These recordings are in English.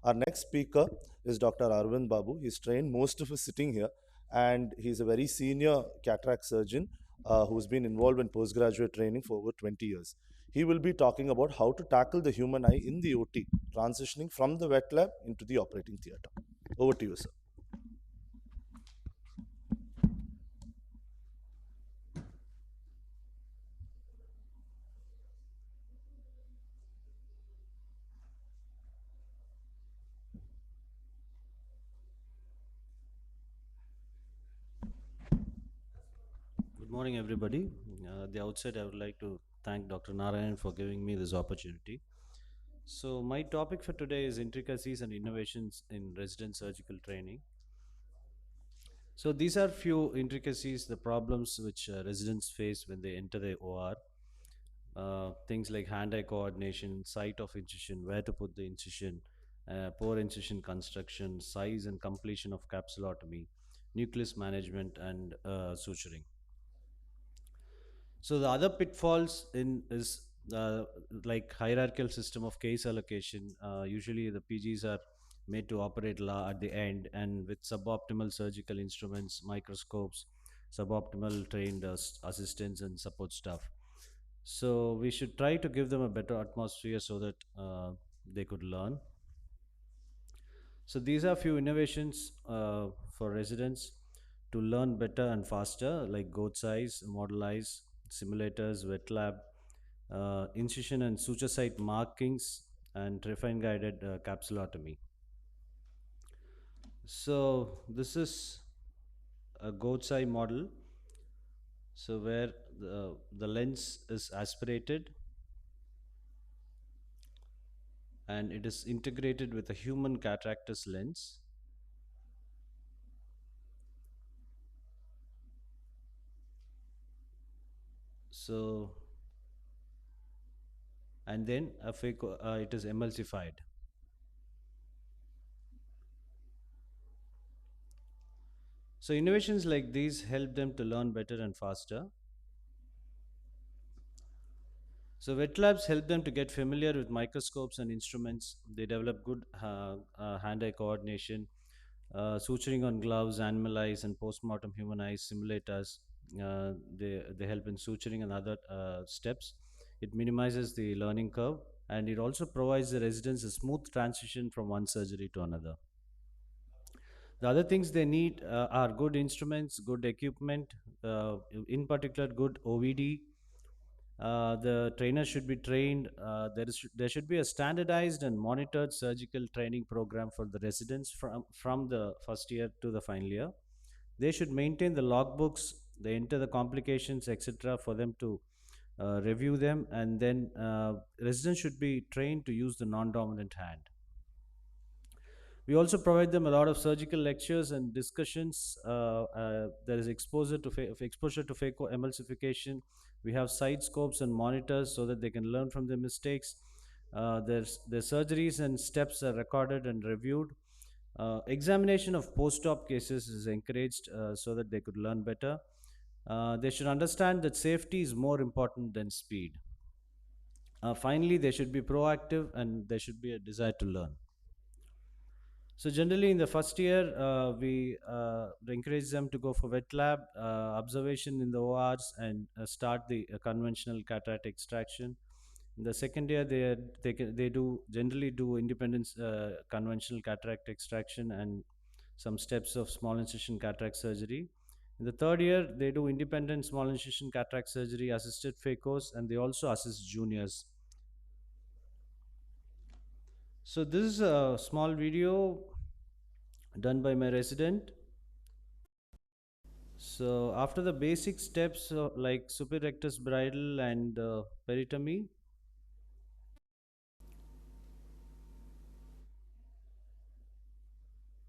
Our next speaker is Dr. ARAVIND BABU. He's trained, most of us sitting here, and he's a very senior cataract surgeon who's been involved in postgraduate training for over 20 years. He will be talking about how to tackle the human eye in the OT, transitioning from the wet lab into the operating theater. Over to you, sir. Good morning, everybody. At the outset, I would like to thank Dr. Narayan for giving me this opportunity. So, my topic for today is intricacies and innovations in resident surgical training. So, these are few intricacies, the problems which residents face when they enter the OR. Things like hand-eye coordination, site of incision, where to put the incision, poor incision construction, size and completion of capsulotomy, nucleus management, and suturing. So the other pitfalls in is like hierarchical system of case allocation. Usually the PGs are made to operate at the end, and with suboptimal surgical instruments, microscopes, suboptimal trained assistants and support staff. So we should try to give them a better atmosphere so that they could learn. So these are few innovations for residents to learn better and faster, like goat size, model eyes, simulators, wet lab, incision and suture site markings, and refine guided capsulotomy. So this is a goat's eye model. So where the lens is aspirated and it is integrated with a human cataractus lens. So and then it is emulsified. So innovations like these help them to learn better and faster. So wet labs help them to get familiar with microscopes and instruments. They develop good hand-eye coordination, suturing on gloves, animal eyes, and post-mortem human eyes simulators. They help in suturing and other steps. It minimizes the learning curve, and it also provides the residents a smooth transition from one surgery to another. The other things they need are good instruments, good equipment, in particular, good OVD. The trainer should be trained. There should be a standardized and monitored surgical training program for the residents from the first year to the final year. They should maintain the logbooks, they enter the complications, etc., for them to review them, and then residents should be trained to use the non-dominant hand. We also provide them a lot of surgical lectures and discussions. There is exposure to phaco emulsification. We have side scopes and monitors so that they can learn from their mistakes. Their surgeries and steps are recorded and reviewed. Examination of post-op cases is encouraged so that they could learn better. They should understand that safety is more important than speed. Finally, they should be proactive and there should be a desire to learn. So generally, in the first year, we encourage them to go for wet lab observation in the ORs and start the conventional cataract extraction. In the second year, they do generally do independent conventional cataract extraction and some steps of small incision cataract surgery. In the third year, they do independent small incision cataract surgery, assisted phacos, and they also assist juniors. So this is a small video done by my resident. So after the basic steps like superrectus bridle and peritomy,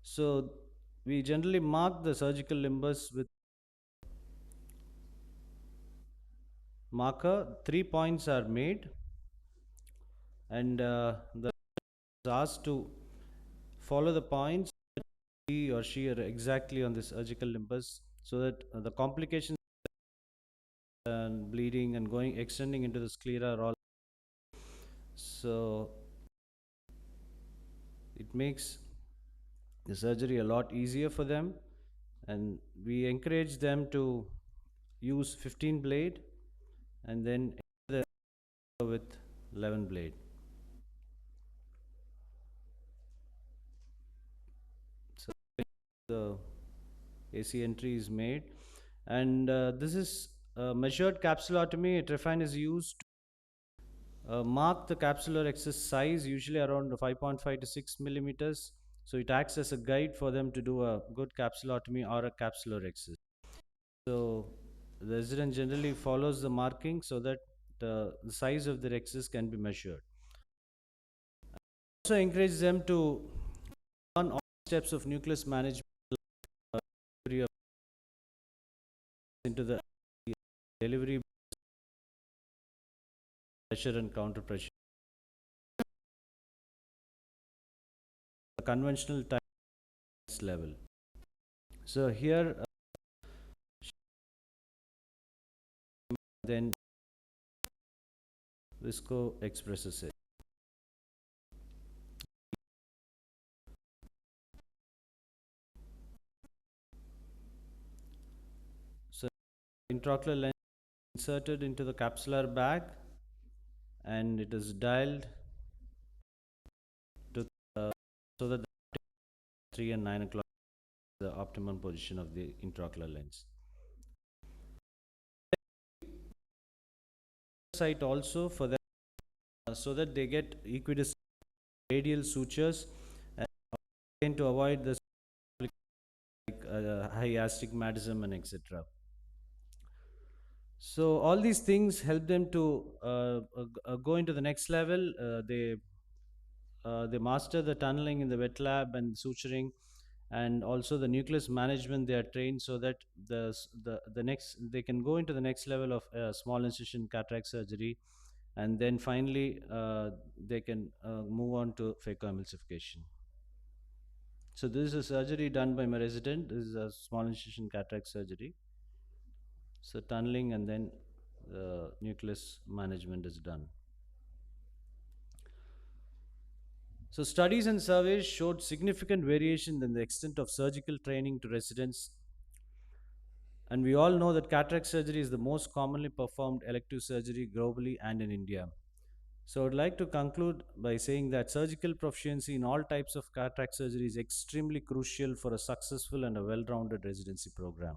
so we generally mark the surgical limbus with marker. 3 points are made, and the is asked to follow the points. He or she are exactly on the surgical limbus, so that the complications and bleeding and going extending into the sclera are all. So It makes the surgery a lot easier for them, and we encourage them to use 15 blade and then with 11 blade. So the AC entry is made, and this is measured capsulotomy. A trephine is used to mark the capsular excess size, usually around 5.5 to 6 millimeters. So it acts as a guide for them to do a good capsulotomy or a capsular excess. So the resident generally follows the marking so that the size of their excess can be measured. Also encourage them to learn all steps of nucleus management into the delivery pressure and counter pressure. The conventional type level. So here then Visco expresses it. So intraocular lens inserted into the capsular bag, and it is dialed to so that the 3 and 9 o'clock is the optimum position of the intraocular lens. Site also for them so that they get equidistant radial sutures, and to avoid the like high astigmatism and etc. So all these things help them to go into the next level. They master the tunneling in the wet lab and suturing, and also the nucleus management. They are trained so that the next they can go into the next level of small incision cataract surgery, and then finally they can move on to phacoemulsification. So this is a surgery done by my resident. This is a small incision cataract surgery. So tunneling and then the nucleus management is done. So studies and surveys showed significant variation in the extent of surgical training to residents. And we all know that cataract surgery is the most commonly performed elective surgery globally and in India. So I'd like to conclude by saying that surgical proficiency in all types of cataract surgery is extremely crucial for a successful and a well-rounded residency program.